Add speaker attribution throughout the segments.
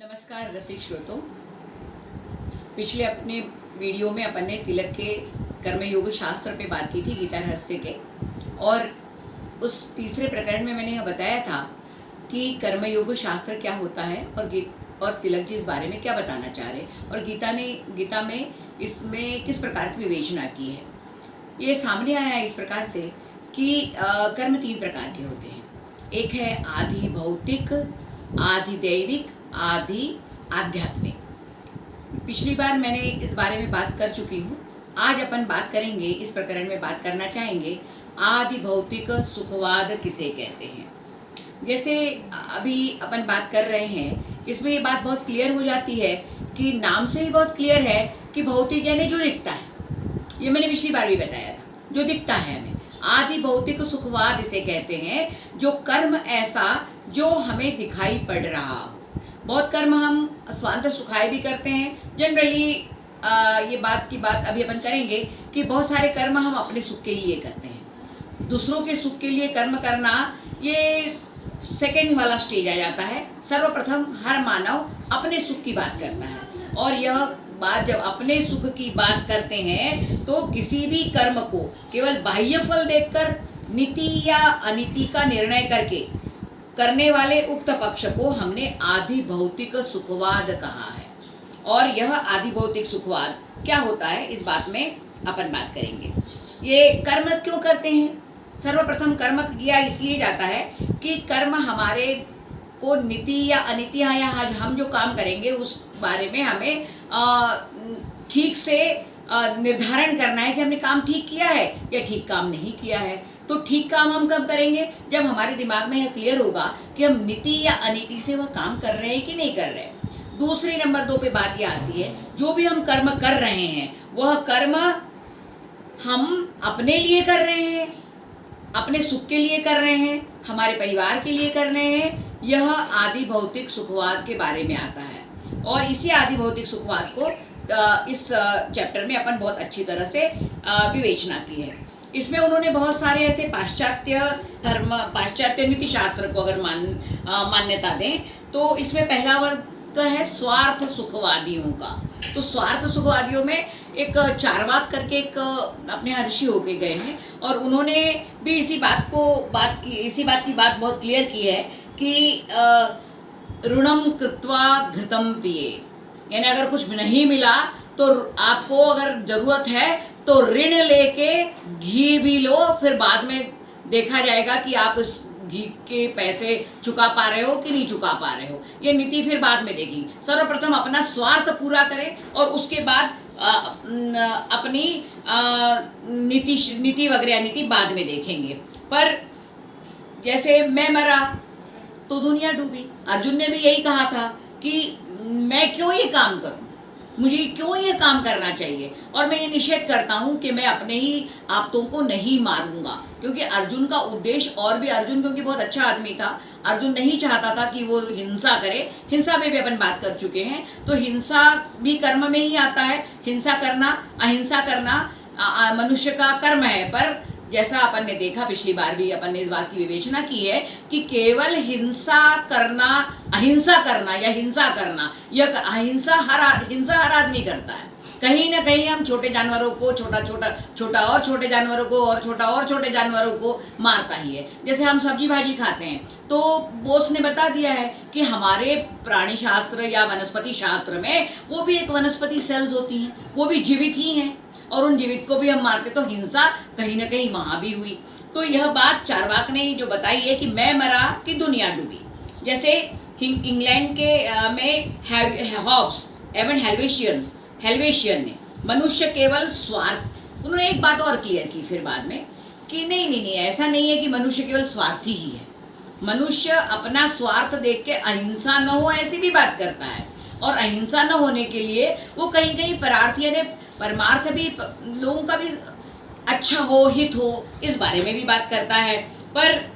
Speaker 1: नमस्कार रसिक श्रोतों। पिछले अपने वीडियो में अपन ने तिलक के कर्मयोग शास्त्र पे बात की थी, गीता रहस्य के। और उस तीसरे प्रकरण में मैंने यह बताया था कि कर्मयोग शास्त्र क्या होता है और तिलक जी इस बारे में क्या बताना चाह रहे, और गीता में इसमें किस प्रकार की विवेचना की है। ये सामने आया है इस प्रकार से कि कर्म तीन प्रकार के होते हैं। एक है आधि भौतिक, आधि दैविक, आदि आध्यात्मिक। पिछली बार मैंने इस बारे में बात कर चुकी हूँ। आज अपन बात करेंगे, इस प्रकरण में बात करना चाहेंगे आदि भौतिक सुखवाद किसे कहते हैं। जैसे अभी अपन बात कर रहे हैं, इसमें ये बात बहुत क्लियर हो जाती है कि नाम से ही बहुत क्लियर है कि भौतिक यानी जो दिखता है। ये मैंने पिछली बार भी बताया था, जो दिखता है हमें। आदि भौतिक सुखवाद इसे कहते हैं, जो कर्म ऐसा जो हमें दिखाई पड़ रहा हो। बहुत कर्म हम स्वांत सुखाय भी करते हैं। जनरली ये बात अभी अपन करेंगे कि बहुत सारे कर्म हम अपने सुख के लिए करते हैं। दूसरों के सुख के लिए कर्म करना ये सेकंड वाला स्टेज आ जाता है। सर्वप्रथम हर मानव अपने सुख की बात करता है, और यह बात जब अपने सुख की बात करते हैं तो किसी भी कर्म को केवल बाह्य फल देखकर नीति या अनीति का निर्णय करके करने वाले उक्त पक्ष को हमने आदि भौतिक सुखवाद कहा है। और यह आदि भौतिक सुखवाद क्या होता है, इस बात में अपन बात करेंगे। ये कर्म क्यों करते हैं? सर्वप्रथम कर्म किया इसलिए जाता है कि कर्म हमारे को नीति या अनीति या हम जो काम करेंगे उस बारे में हमें ठीक से निर्धारण करना है कि हमने काम ठीक किया है या ठीक काम नहीं किया है। तो ठीक काम हम कब करेंगे? जब हमारे दिमाग में यह क्लियर होगा कि हम नीति या अनीति से वह काम कर रहे हैं कि नहीं कर रहे हैं। दूसरी नंबर 2 पे बात यह आती है, जो भी हम कर्म कर रहे हैं वह कर्म हम अपने लिए कर रहे हैं, अपने सुख के लिए कर रहे हैं, हमारे परिवार के लिए कर रहे हैं। यह आदि भौतिक सुखवाद के बारे में आता है। और इसी आदि भौतिक सुखवाद को इस चैप्टर में अपन बहुत अच्छी तरह से विवेचना की है। इसमें उन्होंने बहुत सारे ऐसे पाश्चात्य नीति शास्त्र को अगर मान्यता दें तो इसमें पहला वर्ग है स्वार्थ सुखवादियों का। तो स्वार्थ सुखवादियों में एक चारवाक करके एक अपने यहाँ ऋषि होके गए हैं, और उन्होंने भी इसी बात की बात बहुत क्लियर की है कि ऋणम कृत्वा घृतम पिए, यानी अगर कुछ नहीं मिला तो आपको अगर जरूरत है तो ऋण लेके घी भी लो, फिर बाद में देखा जाएगा कि आप उस घी के पैसे चुका पा रहे हो कि नहीं चुका पा रहे हो। ये नीति फिर बाद में देखेंगे। सर्वप्रथम अपना स्वार्थ पूरा करें और उसके बाद अपनी नीति वगैरह नीति बाद में देखेंगे। पर जैसे मैं मरा तो दुनिया डूबी। अर्जुन ने भी यही कहा था कि मैं क्यों ये काम करूं, मुझे क्यों ये काम करना चाहिए, और मैं ये निषेध करता हूँ कि मैं अपने ही आप्तों को नहीं मारूंगा। क्योंकि अर्जुन का उद्देश्य, और भी अर्जुन क्योंकि बहुत अच्छा आदमी था, अर्जुन नहीं चाहता था कि वो हिंसा करे। हिंसा में भी अपन बात कर चुके हैं। तो हिंसा भी कर्म में ही आता है। हिंसा करना, अहिंसा करना मनुष्य का कर्म है। पर जैसा अपन ने देखा, पिछली बार भी अपन ने इस बात की विवेचना की है कि केवल हिंसा करना, अहिंसा करना या हिंसा करना, यह हिंसा हर आदमी करता है। कहीं ना कहीं हम छोटे जानवरों को छोटा और छोटे जानवरों को और छोटे जानवरों को मारता ही है। जैसे हम सब्जी भाजी खाते हैं तो बोस ने बता दिया है कि हमारे प्राणी शास्त्र या वनस्पति शास्त्र में वो भी एक वनस्पति सेल्स होती हैं, वो भी जीवित ही हैं, और उन जीवित को भी हम मारते। तो हिंसा कहीं ना कहीं वहाँ भी हुई। तो यह बात चारवाक ने जो बताई है कि मैं मरा कि दुनिया डूबी। जैसे इंग्लैंड के में हॉब्स एवं हेल्वेशियन ने मनुष्य केवल स्वार्थ, उन्होंने एक बात और क्लियर की फिर बाद में कि नहीं ऐसा नहीं है कि मनुष्य केवल स्वार्थी ही है। मनुष्य अपना स्वार्थ देख के अहिंसा न हो ऐसी भी बात करता है, और अहिंसा न होने के लिए वो कहीं कहीं परार्थी यानी परमार्थ भी लोगों का भी अच्छा हो, हित हो, इस बारे में भी बात करता है। पर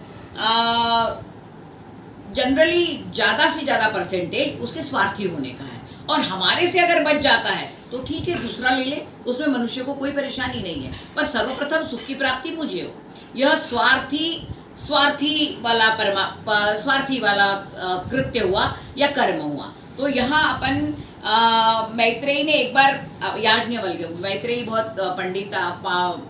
Speaker 1: जनरली ज़्यादा से ज़्यादा परसेंटेज उसके स्वार्थी होने का है, और हमारे से अगर बच जाता है तो ठीक है, दूसरा ले ले, उसमें मनुष्य को कोई परेशानी नहीं है। पर सर्वप्रथम सुख की प्राप्ति मुझे हो। यह स्वार्थी वाला कृत्य हुआ या कर्म हुआ। तो यहाँ अपन मैत्रेयी ने एक बार याज्ञवल्क्य, मैत्रेयी बहुत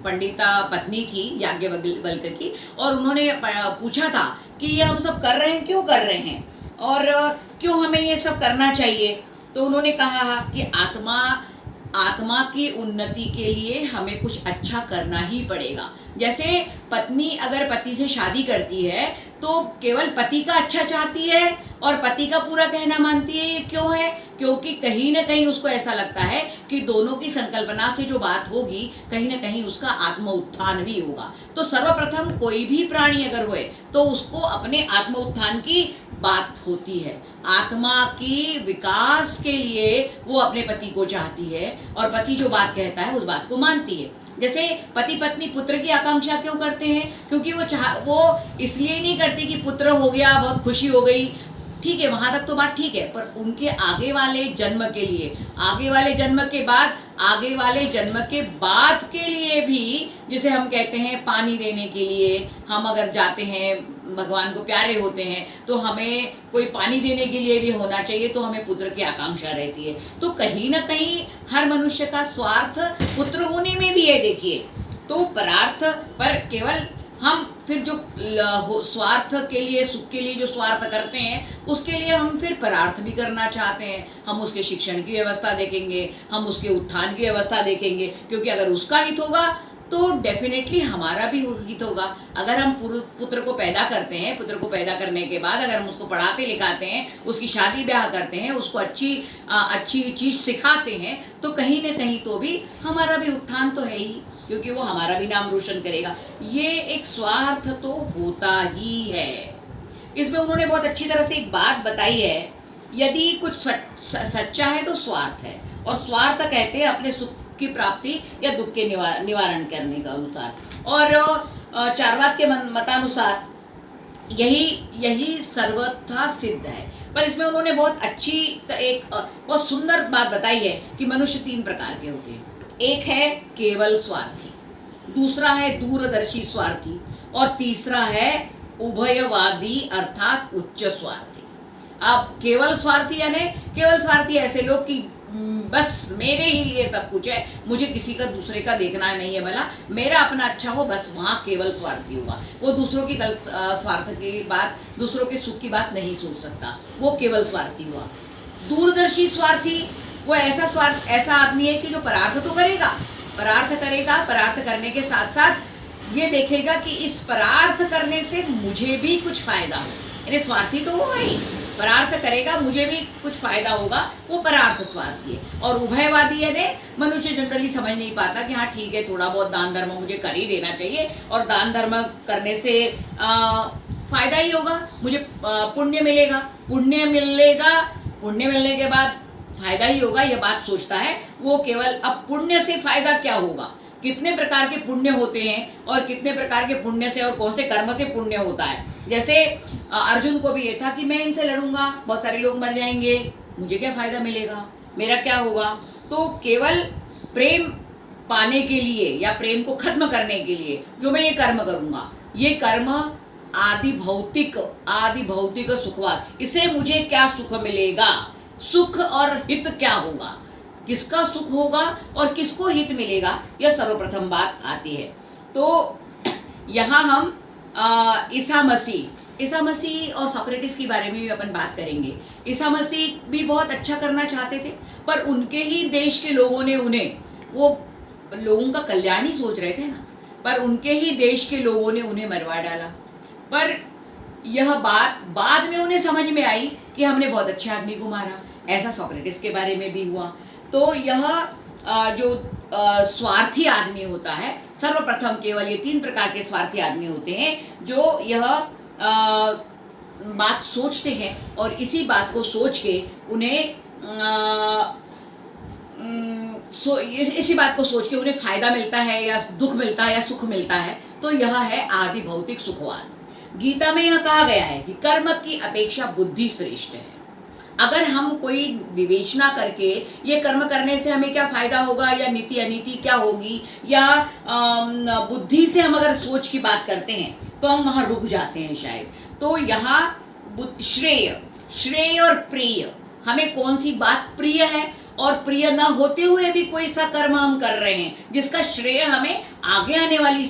Speaker 1: पंडिता पत्नी थी याज्ञवल्क्य की, और उन्होंने पूछा था कि ये हम सब कर रहे हैं, क्यों कर रहे हैं और क्यों हमें ये सब करना चाहिए। तो उन्होंने कहा कि आत्मा की उन्नति के लिए हमें कुछ अच्छा करना ही पड़ेगा। जैसे पत्नी अगर पति से शादी करती है तो केवल पति का अच्छा चाहती है और पति का पूरा कहना मानती है। ये क्यों है? क्योंकि कहीं ना कहीं उसको ऐसा लगता है कि दोनों की संकल्पना से जो बात होगी कहीं ना कहीं उसका आत्म उत्थान भी होगा। तो सर्वप्रथम कोई भी प्राणी अगर होए तो उसको अपने आत्म उत्थान की बात होती है। आत्मा की विकास के लिए वो अपने पति को चाहती है और पति जो बात कहता है उस बात को मानती है। जैसे पति पत्नी पुत्र की आकांक्षा क्यों करते हैं? क्योंकि वो इसलिए नहीं करते कि पुत्र हो गया बहुत खुशी हो गई, ठीक है, वहां तक तो बात ठीक है, पर उनके आगे वाले जन्म के लिए, आगे वाले जन्म के बाद, आगे वाले जन्म के बाद के लिए भी, जिसे हम कहते हैं पानी देने के लिए, हम अगर जाते हैं भगवान को प्यारे होते हैं तो हमें कोई पानी देने के लिए भी होना चाहिए, तो हमें पुत्र की आकांक्षा रहती है। तो कहीं ना कहीं हर मनुष्य का स्वार्थ पुत्र होने में भी है। देखिए, तो परार्थ पर केवल हम फिर जो स्वार्थ के लिए, सुख के लिए जो स्वार्थ करते हैं उसके लिए हम फिर परार्थ भी करना चाहते हैं। हम उसके शिक्षण की व्यवस्था देखेंगे, हम उसके उत्थान की व्यवस्था देखेंगे, क्योंकि अगर उसका हित होगा तो डेफिनेटली हमारा भी हित होगा। अगर हम पुत्र को पैदा करते हैं, पुत्र को पैदा करने के बाद अगर हम उसको पढ़ाते लिखाते हैं, उसकी शादी ब्याह करते हैं, उसको अच्छी चीज़ सिखाते हैं, तो कहीं ना कहीं तो भी हमारा भी उत्थान तो है ही, क्योंकि वो हमारा भी नाम रोशन करेगा। ये एक स्वार्थ तो होता ही है। इसमें उन्होंने बहुत अच्छी तरह से एक बात बताई है, यदि कुछ सच्चा है तो स्वार्थ है, और स्वार्थ कहते हैं अपने सुख की प्राप्ति या दुख के निवारण करने का अनुसार। और चार्वाक के मतानुसार यही सर्वथा सिद्ध है। पर इसमें उन्होंने बहुत अच्छी बहुत सुंदर बात बताई है कि मनुष्य 3 प्रकार के होते हैं। एक है केवल स्वार्थी, दूसरा है दूरदर्शी स्वार्थी, और तीसरा है उभयवादी अर्थात उच्च स्वार्थी। अब केवल स्वार्थी यानी केवल स्वार्थी ऐसे लोग कि बस मेरे ही लिए सब कुछ है, मुझे किसी का दूसरे का देखना नहीं है, भला मेरा अपना अच्छा हो, बस वहाँ केवल स्वार्थी होगा। वो दूसरों की गलत स्वार्थ की बात, दूसरों के सुख की बात नहीं सोच सकता, वो केवल स्वार्थी हुआ। दूरदर्शी स्वार्थी वो ऐसा आदमी है कि जो परार्थ तो करेगा, परार्थ करने के साथ साथ ये देखेगा कि इस परार्थ करने से मुझे भी कुछ फायदा हो। यानी स्वार्थी तो वो है ही, परार्थ करेगा मुझे भी कुछ फायदा होगा, वो परार्थ स्वार्थी है। और उभयवादी यानी मनुष्य जनरली समझ नहीं पाता कि हाँ ठीक है, थोड़ा बहुत दान धर्म मुझे कर ही देना चाहिए, और दान धर्म करने से फायदा ही होगा, मुझे पुण्य मिलेगा, पुण्य मिलने के बाद फायदा ही होगा, यह बात सोचता है वो केवल। अब पुण्य से फायदा क्या होगा, कितने प्रकार के पुण्य होते हैं और कितने प्रकार के पुण्य से और कौन से कर्म से पुण्य होता है। जैसे अर्जुन को भी ये था कि मैं इनसे लड़ूंगा, बहुत सारे लोग मर जाएंगे, मुझे क्या फायदा मिलेगा, मेरा क्या होगा। तो केवल प्रेम पाने के लिए या प्रेम को खत्म करने के लिए जो मैं ये कर्म करूंगा, ये कर्म आदि भौतिक सुखवाद, इससे मुझे क्या सुख मिलेगा, सुख और हित क्या होगा, किसका सुख होगा और किसको हित मिलेगा, यह सर्वप्रथम बात आती है। तो यहाँ हम ईसा मसीह और सोक्रेटिस के बारे में भी अपन बात करेंगे। ईसा मसीह भी बहुत अच्छा करना चाहते थे, पर उनके ही देश के लोगों ने उन्हें, वो लोगों का कल्याण ही सोच रहे थे ना, पर उनके ही देश के लोगों ने उन्हें मरवा डाला। पर यह बात बाद में उन्हें समझ में आई कि हमने बहुत अच्छे आदमी को मारा। ऐसा सोक्रेटिस के बारे में भी हुआ। तो यह जो स्वार्थी आदमी होता है, सर्वप्रथम केवल ये 3 प्रकार के स्वार्थी आदमी होते हैं जो यह बात सोचते हैं, और इसी बात को सोच के उन्हें फायदा मिलता है या दुख मिलता है या सुख मिलता है। तो यह है आदि भौतिक सुखवाद। गीता में यह कहा गया है कि कर्म की अपेक्षा बुद्धि श्रेष्ठ है। अगर हम कोई विवेचना करके ये कर्म करने से हमें क्या फायदा होगा या नीति अनीति क्या होगी, या बुद्धि से हम अगर सोच की बात करते हैं तो हम वहाँ रुक जाते हैं शायद। तो यहाँ श्रेय और प्रिय हमें कौन सी बात प्रिय है और प्रिय न होते हुए भी कोई सा कर्म हम कर रहे हैं जिसका श्रेय हमें आगे आने वाली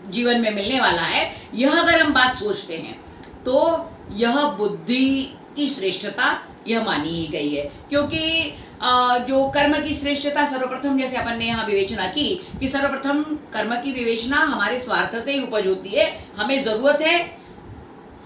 Speaker 1: जीवन में मिलने वाला है, यह अगर हम बात सोचते हैं तो यह बुद्धि की श्रेष्ठता यह मानी ही गई है। क्योंकि जो कर्म की श्रेष्ठता सर्वप्रथम, जैसे अपन ने यहाँ विवेचना की कि सर्वप्रथम कर्म की विवेचना हमारे स्वार्थ से ही उपज होती है, हमें जरूरत है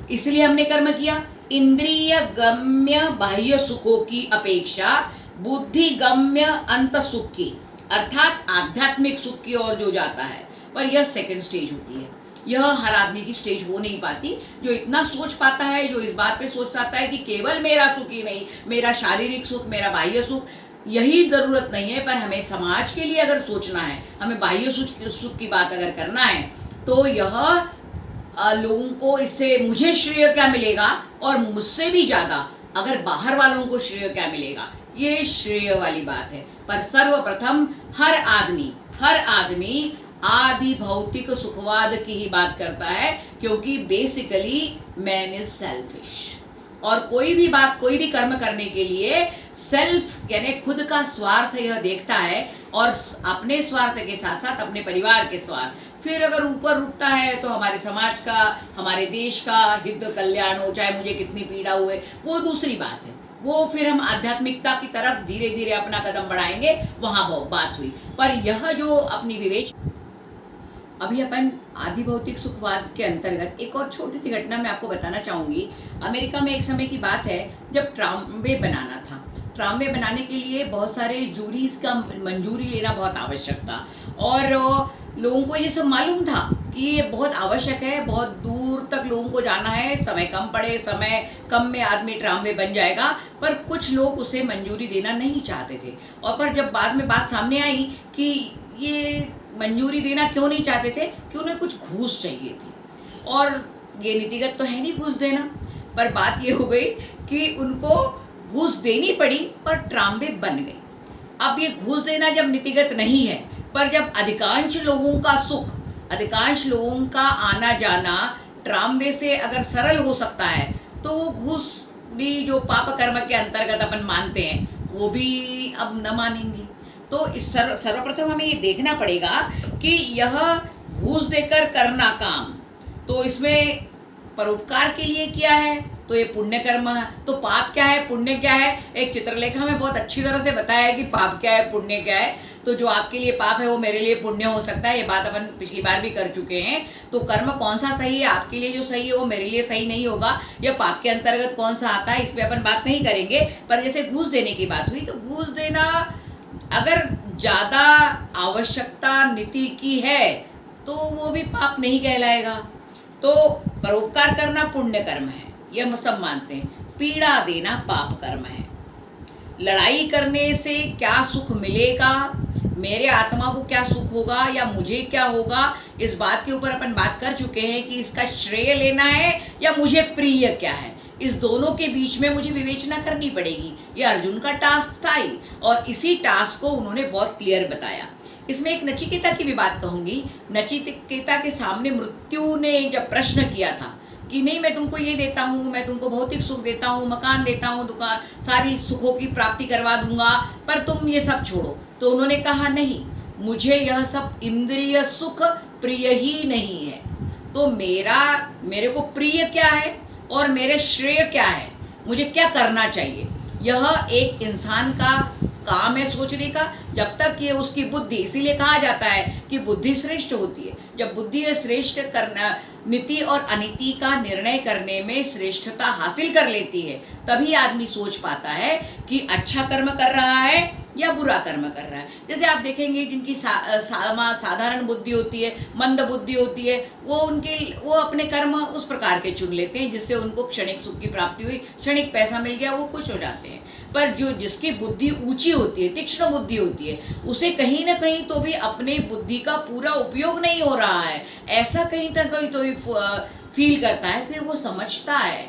Speaker 1: इसलिए हमने कर्म किया। इंद्रिय गम्य बाह्य सुखों की अपेक्षा बुद्धि गम्य अंत सुख की अर्थात आध्यात्मिक सुख की ओर जो जाता है, पर यह सेकंड स्टेज होती है। यह हर आदमी की स्टेज हो नहीं पाती। जो इतना सोच पाता है, जो इस बात पे सोच पाता है कि केवल मेरा सुख ही नहीं, मेरा शारीरिक सुख, मेरा बाह्य सुख, यही जरूरत नहीं है, पर हमें समाज के लिए अगर सोचना है, हमें बाह्य सुख की बात अगर करना है, तो यह लोगों को इससे मुझे श्रेय क्या मिलेगा और मुझसे भी ज्यादा अगर बाहर वालों को श्रेय क्या मिलेगा, ये श्रेय वाली बात है। पर सर्वप्रथम हर आदमी आदि भौतिक सुखवाद की ही बात करता है, क्योंकि बेसिकली मैन इज सेल्फिश। और कोई भी बात, कोई भी कर्म करने के लिए सेल्फ यानी खुद का स्वार्थ यह देखता है, और अपने स्वार्थ के साथ साथ अपने परिवार के स्वार्थ, फिर अगर ऊपर उठता है तो हमारे समाज का, हमारे देश का हित कल्याण हो, चाहे मुझे कितनी पीड़ा हुए, वो दूसरी बात है। वो फिर हम आध्यात्मिकता की तरफ धीरे धीरे अपना कदम बढ़ाएंगे, वहां बात हुई। पर यह जो अपनी विवेक, अभी अपन आदि भौतिक सुखवाद के अंतर्गत एक और छोटी सी घटना मैं आपको बताना चाहूँगी। अमेरिका में एक समय की बात है जब ट्रामवे बनाना था। ट्रामवे बनाने के लिए बहुत सारे जूरीज का मंजूरी लेना बहुत आवश्यक था, और लोगों को ये सब मालूम था कि ये बहुत आवश्यक है, बहुत दूर तक लोगों को जाना है, समय कम पड़े, समय कम में आदमी ट्रामवे बन जाएगा। पर कुछ लोग उसे मंजूरी देना नहीं चाहते थे, और पर जब बाद में बात सामने आई कि ये मंजूरी देना क्यों नहीं चाहते थे, कि उन्हें कुछ घूस चाहिए थी, और ये नीतिगत तो है नहीं घूस देना, पर बात ये हो गई कि उनको घूस देनी पड़ी और ट्रामवे बन गई। अब ये घूस देना जब नीतिगत नहीं है, पर जब अधिकांश लोगों का सुख, अधिकांश लोगों का आना जाना ट्रामवे से अगर सरल हो सकता है, तो वो घूस भी जो पाप कर्म के अंतर्गत अपन मानते हैं, वो भी अब न मानेंगे। तो इस सर्वप्रथम हमें ये देखना पड़ेगा कि यह घूस देकर करना काम, तो इसमें परोपकार के लिए किया है तो ये पुण्य कर्म है। तो पाप क्या है, पुण्य क्या है, एक चित्रलेखा में बहुत अच्छी तरह से बताया है कि पाप क्या है, पुण्य क्या है। तो जो आपके लिए पाप है वो मेरे लिए पुण्य हो सकता है, ये बात अपन पिछली बार भी कर चुके हैं। तो कर्म कौन सा सही है, आपके लिए जो सही है वो मेरे लिए सही नहीं होगा, या पाप के अंतर्गत कौन सा आता है, इस पर अपन बात नहीं करेंगे। पर जैसे घूस देने की बात हुई, तो घूस देना अगर ज्यादा आवश्यकता नीति की है तो वो भी पाप नहीं कहलाएगा। तो परोपकार करना पुण्य कर्म है, यह हम सब मानते हैं। पीड़ा देना पाप कर्म है। लड़ाई करने से क्या सुख मिलेगा, मेरे आत्मा को क्या सुख होगा या मुझे क्या होगा, इस बात के ऊपर अपन बात कर चुके हैं कि इसका श्रेय लेना है या मुझे प्रिय क्या है। इस दोनों के बीच में मुझे विवेचना करनी पड़ेगी। ये अर्जुन का टास्क था ही, और इसी टास्क को उन्होंने बहुत क्लियर बताया। इसमें एक नचिकेता की भी बात कहूँगी। नचिकेता के सामने मृत्यु ने जब प्रश्न किया था कि नहीं, मैं तुमको ये देता हूँ, मैं तुमको भौतिक सुख देता हूँ, मकान देता हूँ, दुकान, सारी सुखों की प्राप्ति करवा दूंगा, पर तुम ये सब छोड़ो। तो उन्होंने कहा नहीं, मुझे यह सब इंद्रिय सुख प्रिय ही नहीं है। तो मेरे को प्रिय क्या है और मेरे श्रेय क्या है, मुझे क्या करना चाहिए, यह एक इंसान का काम है सोचने का। जब तक ये उसकी बुद्धि, इसीलिए कहा जाता है कि बुद्धि श्रेष्ठ होती है। जब बुद्धि श्रेष्ठ करना, नीति और अनीति का निर्णय करने में श्रेष्ठता हासिल कर लेती है, तभी आदमी सोच पाता है कि अच्छा कर्म कर रहा है या बुरा कर्म कर रहा है। जैसे आप देखेंगे जिनकी साधारण बुद्धि होती है, मंद बुद्धि होती है, वो अपने कर्म उस प्रकार के चुन लेते हैं जिससे उनको क्षणिक सुख की प्राप्ति हुई, क्षणिक पैसा मिल गया, वो खुश हो जाते हैं। पर जिसकी बुद्धि ऊंची होती है, तीक्ष्ण बुद्धि होती है, उसे कहीं ना कहीं तो भी अपने बुद्धि का पूरा उपयोग नहीं हो रहा है, ऐसा कहीं ना कहीं तो भी फील करता है। फिर वो समझता है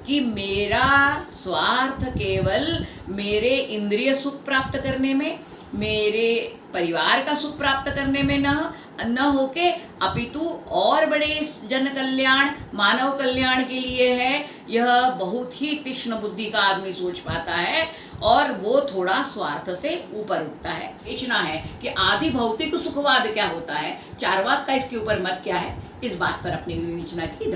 Speaker 1: कि मेरा स्वार्थ केवल मेरे इंद्रिय सुख प्राप्त करने में, मेरे परिवार का सुख प्राप्त करने में न होके, अपितु और बड़े जन कल्याण, मानव कल्याण के लिए है यह बहुत ही तीक्ष्ण बुद्धि का आदमी सोच पाता है और वो थोड़ा स्वार्थ से ऊपर उठता है। सोचना है कि आदि भौतिक सुखवाद क्या होता है, चारवाक का इसके ऊपर मत क्या है, इस बात पर अपनी विवेचना की।